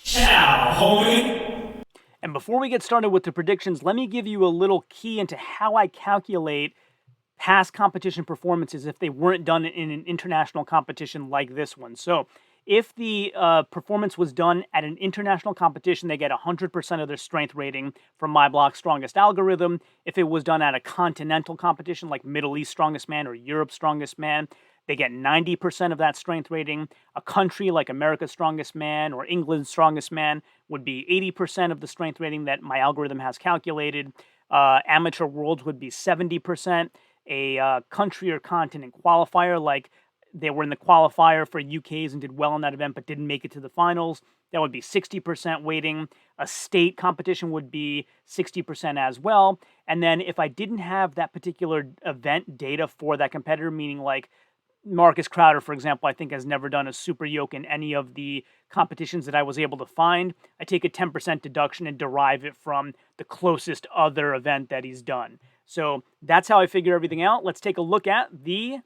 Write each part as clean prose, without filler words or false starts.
Ciao, homie! And before we get started with the predictions, let me give you a little key into how I calculate past competition performances if they weren't done in an international competition like this one. So if the performance was done at an international competition, they get 100% of their strength rating from my block's strongest algorithm. If it was done at a continental competition like Middle East Strongest Man or Europe's Strongest Man, they get 90% of that strength rating. A country like America's Strongest Man or England's Strongest Man would be 80% of the strength rating that my algorithm has calculated. Amateur Worlds would be 70%. A country or continent qualifier, like they were in the qualifier for UK's and did well in that event but didn't make it to the finals, that would be 60% weighting. A state competition would be 60% as well. And then if I didn't have that particular event data for that competitor, meaning like Marcus Crowder, for example, I think has never done a super yoke in any of the competitions that I was able to find, I take a 10% deduction and derive it from the closest other event that he's done. So that's how I figure everything out. Let's take a look at the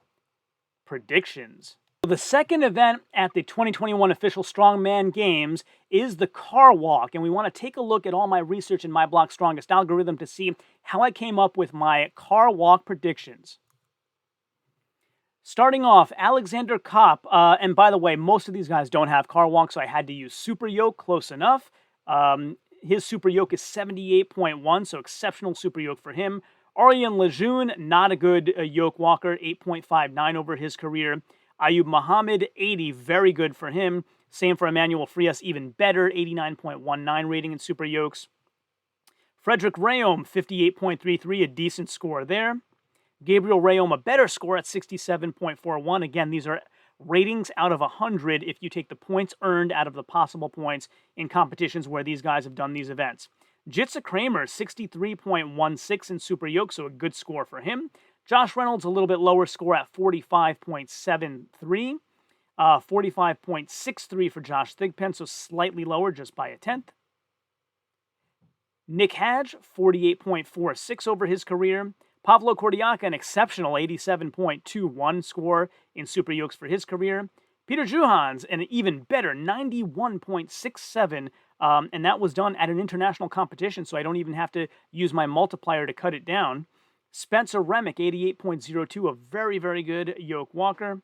predictions. So the second event at the 2021 official Strongman Games is the car walk, and we want to take a look at all my research in my block's strongest algorithm to see how I came up with my car walk predictions. Starting off, Alexander Kopp, and by the way, most of these guys don't have car walk, so I had to use super yoke, close enough. His super yoke is 78.1, so exceptional super yoke for him. Aryan Lejeune, not a good yoke walker, 8.59 over his career. Ayub Muhammad, 80, very good for him. Same for Emmanuel Frias, even better, 89.19 rating in super yokes. Frederick Rayom, 58.33, a decent score there. Gabriel Rayom, a better score at 67.41. Again, these are ratings out of 100 if you take the points earned out of the possible points in competitions where these guys have done these events. Jitsa Kramer, 63.16 in super yoke, so a good score for him. Josh Reynolds, a little bit lower score at 45.73. 45.63 for Josh Thigpen, so slightly lower just by a tenth. Nick Hadge, 48.46 over his career. Pavlo Kordiaka, an exceptional 87.21 score in super yokes for his career. Peter Juhans, an even better 91.67, and that was done at an international competition, so I don't even have to use my multiplier to cut it down. Spencer Remick, 88.02, a very, very good yoke walker.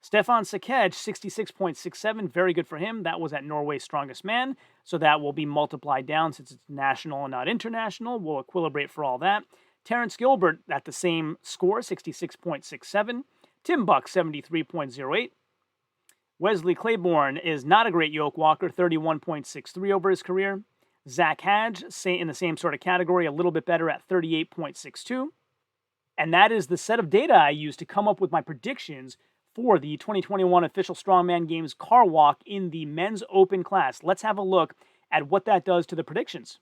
Stefan Sakej, 66.67, very good for him. That was at Norway's Strongest Man, so that will be multiplied down since it's national and not international. We'll equilibrate for all that. Terrence Gilbert at the same score, 66.67. Tim Buck, 73.08. Wesley Claiborne is not a great yoke walker, 31.63 over his career. Zach Hadge, in the same sort of category, a little bit better at 38.62. And that is the set of data I used to come up with my predictions for the 2021 official Strongman Games car walk in the men's open class. Let's have a look at what that does to the predictions.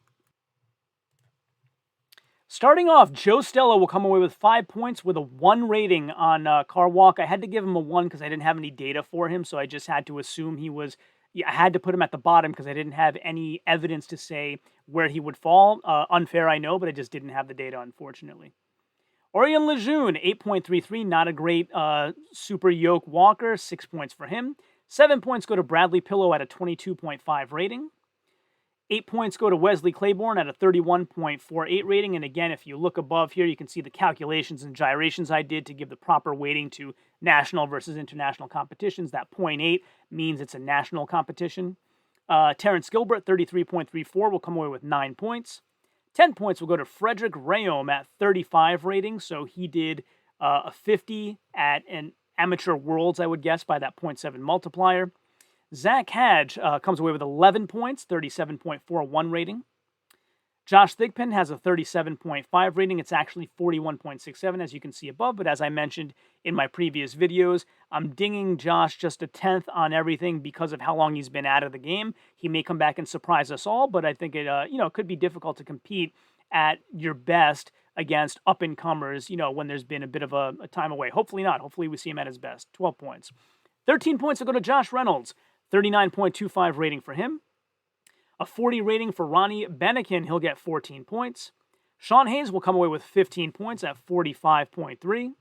Starting off, Joe Stella will come away with 5 points with a 1 rating on car walk. I had to give him a 1 because I didn't have any data for him, so I just had to assume he was... I had to put him at the bottom because I didn't have any evidence to say where he would fall. Unfair, I know, but I just didn't have the data, unfortunately. Aryan Lejeune, 8.33, not a great super yoke walker, 6 points for him. 7 points go to Bradley Pillow at a 22.5 rating. 8 points go to Wesley Claiborne at a 31.48 rating. And again, if you look above here, you can see the calculations and gyrations I did to give the proper weighting to national versus international competitions. That 0.8 means it's a national competition. Terrence Gilbert, 33.34, will come away with 9 points. 10 points will go to Frederick Rayom at 35 rating. So he did a 50 at an Amateur Worlds, I would guess, by that 0.7 multiplier. Zach Hadge comes away with 11 points, 37.41 rating. Josh Thigpen has a 37.5 rating. It's actually 41.67, as you can see above. But as I mentioned in my previous videos, I'm dinging Josh just a tenth on everything because of how long he's been out of the game. He may come back and surprise us all, but I think it could be difficult to compete at your best against up-and-comers, when there's been a bit of a time away. Hopefully not. Hopefully we see him at his best. 12 points. 13 points will go to Josh Reynolds. 39.25 rating for him. A 40 rating for Ronnie Benekin. He'll get 14 points. Sean Hayes will come away with 15 points at 45.3.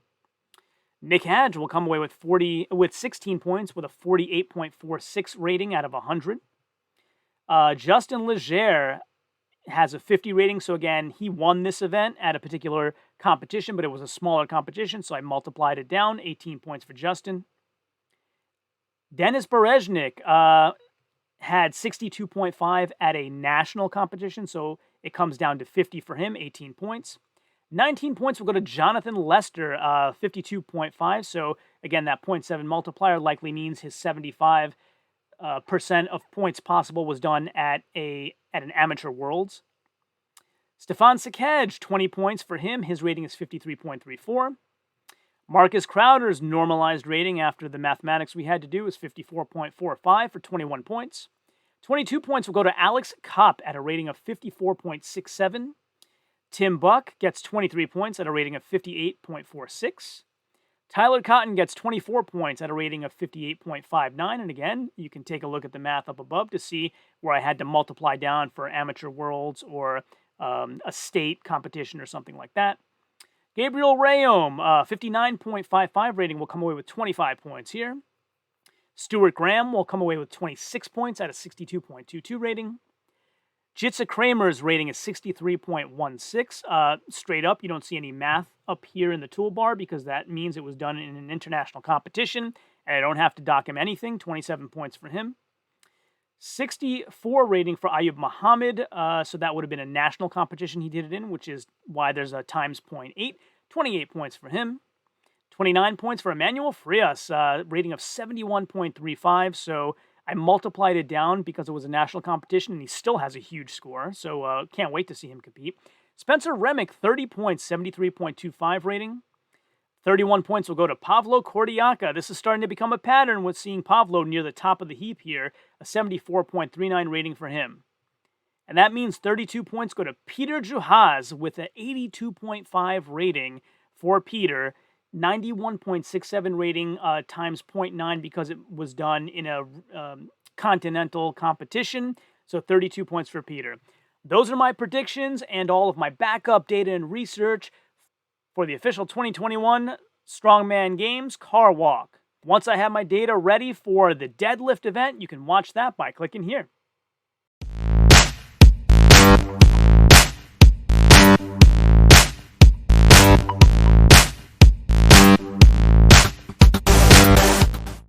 Nick Hadge will come away with 16 points with a 48.46 rating out of 100. Justin Leger has a 50 rating. So again, he won this event at a particular competition, but it was a smaller competition. So I multiplied it down, 18 points for Justin. Denis Berezhnik had 62.5 at a national competition. So it comes down to 50 for him, 18 points. 19 points will go to Jonathan Lester, 52.5. So again, that 0.7 multiplier likely means his 75% of points possible was done at an amateur worlds. Stefan Sekej, 20 points for him. His rating is 53.34. Marcus Crowder's normalized rating after the mathematics we had to do is 54.45 for 21 points. 22 points will go to Alex Kopp at a rating of 54.67. Tim Buck gets 23 points at a rating of 58.46. Tyler Cotton gets 24 points at a rating of 58.59. And again, you can take a look at the math up above to see where I had to multiply down for amateur worlds or a state competition or something like that. Gabriel Rayom, 59.55 rating, will come away with 25 points here. Stuart Graham will come away with 26 points at a 62.22 rating. Jitsa Kramer's rating is 63.16. Straight up, you don't see any math up here in the toolbar because that means it was done in an international competition, and I don't have to dock him anything. 27 points for him. 64 rating for Ayub Muhammad, so that would have been a national competition he did it in, which is why there's a times 0.8. 28 points for him. 29 points for Emmanuel Frias, rating of 71.35, so I multiplied it down because it was a national competition, and he still has a huge score, so can't wait to see him compete. Spencer Remick, 30 points, 73.25 rating. 31 points will go to Pavlo Kordiaka. This is starting to become a pattern with seeing Pavlo near the top of the heap here, a 74.39 rating for him. And that means 32 points go to Peter Juhaz with an 82.5 rating for Peter. 91.67 rating times 0.9 because it was done in a continental competition. So 32 points for Peter. Those are my predictions and all of my backup data and research for the official 2021 Strongman Games Car Walk. Once I have my data ready for the deadlift event, you can watch that by clicking here.